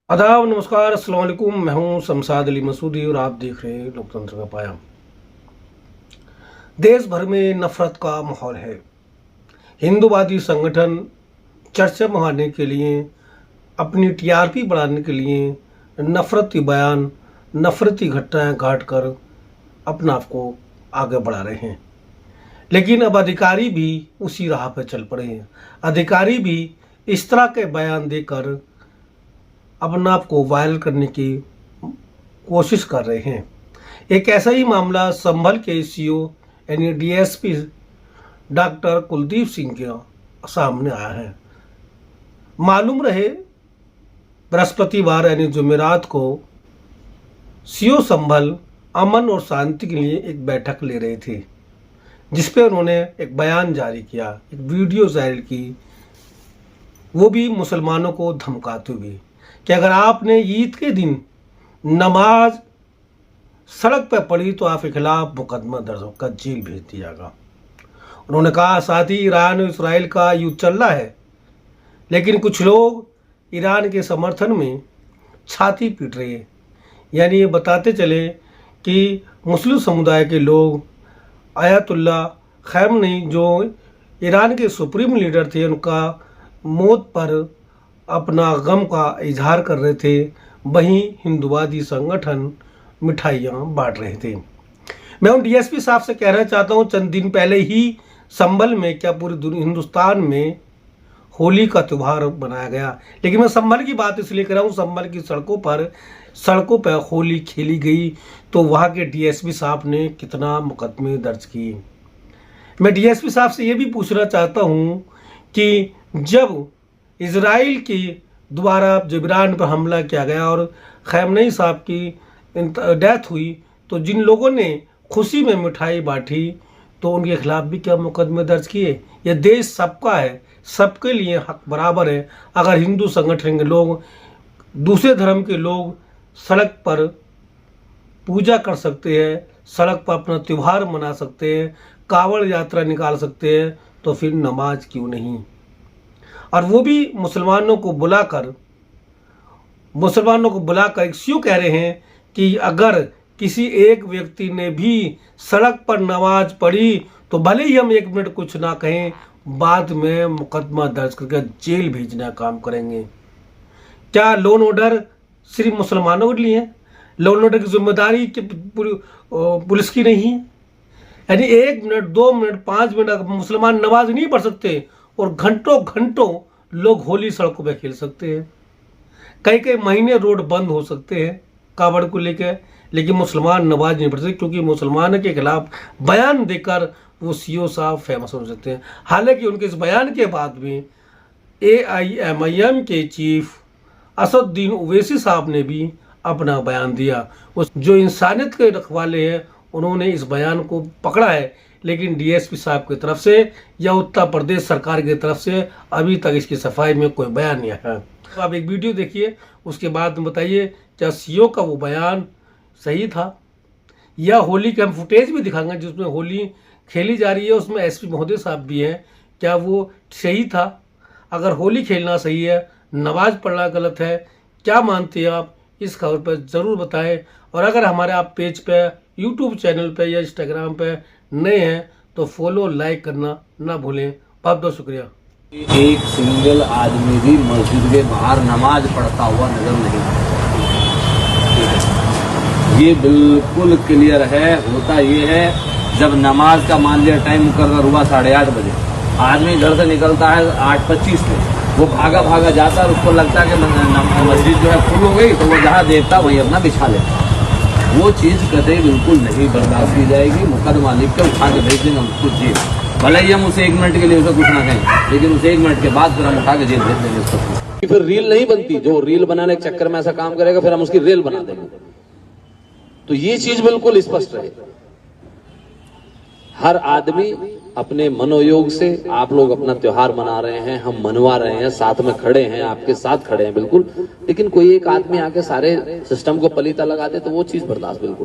आदाब, नमस्कार, अस्सलाम वालेकुम। मैं हूं शमशाद अली मसूदी और आप देख रहे हैं लोकतंत्र का पाया। देश भर में नफरत का माहौल है। हिंदूवादी संगठन चर्चा बढ़ाने के लिए, अपनी टीआरपी बढ़ाने के लिए नफरती बयान, नफरती घटनाएं घाट कर अपना आप को आगे बढ़ा रहे हैं। लेकिन अब अधिकारी भी उसी राह पर चल पड़े हैं। अधिकारी भी इस तरह के बयान देकर अपने आप को वायरल करने की कोशिश कर रहे हैं। एक ऐसा ही मामला संभल के सीओ यानी डीएसपी डॉक्टर कुलदीप सिंह के सामने आया है। मालूम रहे बृहस्पतिवार यानी जुमेरात को सीओ संभल अमन और शांति के लिए एक बैठक ले रहे थे, जिस पे उन्होंने एक बयान जारी किया, एक वीडियो जारी की, वो भी मुसलमानों को धमकाते हुए कि अगर आपने ईद के दिन नमाज सड़क पर पढ़ी तो आपके खिलाफ मुकदमा दर्ज होकर जेल भेज दिया जाएगा। उन्होंने कहा साथ ही ईरान और इसराइल का युद्ध चल रहा है, लेकिन कुछ लोग ईरान के समर्थन में छाती पीट रहे हैं। यानी ये बताते चले कि मुस्लिम समुदाय के लोग आयतुल्ला खamenei जो ईरान के सुप्रीम लीडर थे, उनका मौत पर अपना गम का इजहार कर रहे थे, वहीं हिंदूवादी संगठन मिठाइयाँ बांट रहे थे। मैं उन डीएसपी साहब से कहना चाहता हूँ, चंद दिन पहले ही संभल में, क्या पूरे हिंदुस्तान में होली का त्यौहार मनाया गया, लेकिन मैं संभल की बात इसलिए कर रहा हूँ, संभल की सड़कों पर होली खेली गई तो वहाँ के डीएसपी साहब ने कितना मुकदमे दर्ज किए। मैं डीएसपी साहब से ये भी पूछना चाहता हूँ कि जब इजराइल की द्वारा जब ईरान पर हमला किया गया और खamenei साहब की डेथ हुई, तो जिन लोगों ने खुशी में मिठाई बांटी तो उनके खिलाफ भी क्या मुकदमे दर्ज किए। यह देश सबका है, सबके लिए हक बराबर है। अगर हिंदू संगठन के लोग, दूसरे धर्म के लोग सड़क पर पूजा कर सकते हैं, सड़क पर अपना त्यौहार मना सकते हैं, कावड़ यात्रा निकाल सकते हैं, तो फिर नमाज क्यों नहीं। और वो भी मुसलमानों को बुलाकर एक सीओ कह रहे हैं कि अगर किसी एक व्यक्ति ने भी सड़क पर नमाज पढ़ी तो भले ही हम 1 मिनट कुछ ना कहें, बाद में मुकदमा दर्ज करके जेल भेजने का काम करेंगे। क्या लॉ एंड ऑर्डर सिर्फ मुसलमानों के लिए है? लॉ एंड ऑर्डर की जिम्मेदारी पुलिस की नहीं है? यानी 1 मिनट, 2 मिनट, 5 मिनट मुसलमान नमाज नहीं पढ़ सकते और घंटों घंटों लोग होली सड़कों पे खेल सकते हैं। कई महीने रोड बंद हो सकते हैं कावड़ को लेकर, लेकिन मुसलमान नमाज नहीं पढ़ सकते, क्योंकि मुसलमानों के खिलाफ बयान देकर वो सीओ साहब फेमस हो सकते हैं। हालांकि उनके इस बयान के बाद में AIMIM के चीफ असदुद्दीन ओवैसी साहब ने भी अपना बयान दिया। जो इंसानियत के रखवाले हैं, उन्होंने इस बयान को पकड़ा है, लेकिन डीएसपी साहब की तरफ से या उत्तर प्रदेश सरकार की तरफ से अभी तक इसकी सफाई में कोई बयान नहीं आया। तो आप एक वीडियो देखिए, उसके बाद बताइए क्या सीओ का वो बयान सही था, या होली का हम फुटेज भी दिखाएंगे जिसमें होली खेली जा रही है, उसमें एसपी महोदय साहब भी हैं, क्या वो सही था। अगर होली खेलना सही है, नमाज पढ़ना गलत है, क्या मानते हैं आप? इस खबर पर ज़रूर बताएं। और अगर हमारे आप पेज पे, यूट्यूब चैनल पे या इंस्टाग्राम पे नए हैं तो फॉलो, लाइक करना ना भूलें। बहुत बहुत शुक्रिया। एक सिंगल आदमी भी मस्जिद के बाहर नमाज पढ़ता हुआ नजर नहीं आता। ये बिल्कुल क्लियर है। होता ये है, जब नमाज का मान लिया टाइम मुकर्रर हुआ 8:30 बजे, आदमी घर से निकलता है 8:25 पे, वो भागा जाता है और उसको लगता है कि मस्जिद जो है फुल हो गई, तो वो जहाँ देखता वहीं अपना बिछा लेता। वो चीज़ कतई बिल्कुल नहीं बर्दाश्त की जाएगी। मुकदमा लिख के उठा के भेज देंगे हम उसको जेल। भले ही हम उसे 1 मिनट के लिए उसे कुछ ना कहें, लेकिन उसे 1 मिनट के बाद फिर हम उठा के जेल भेज देंगे उसको। फिर रील नहीं बनती, जो रील बनाने के चक्कर में ऐसा काम करेगा फिर हम उसकी रील बना देंगे। तो ये चीज बिल्कुल स्पष्ट रहे। हर आदमी अपने मनोयोग से, आप लोग अपना त्योहार मना रहे हैं, हम मनवा रहे हैं, साथ में खड़े हैं, आपके साथ खड़े हैं बिल्कुल, लेकिन कोई एक आदमी आके सारे सिस्टम को पलीता लगा दे तो वो चीज बर्दाश्त बिल्कुल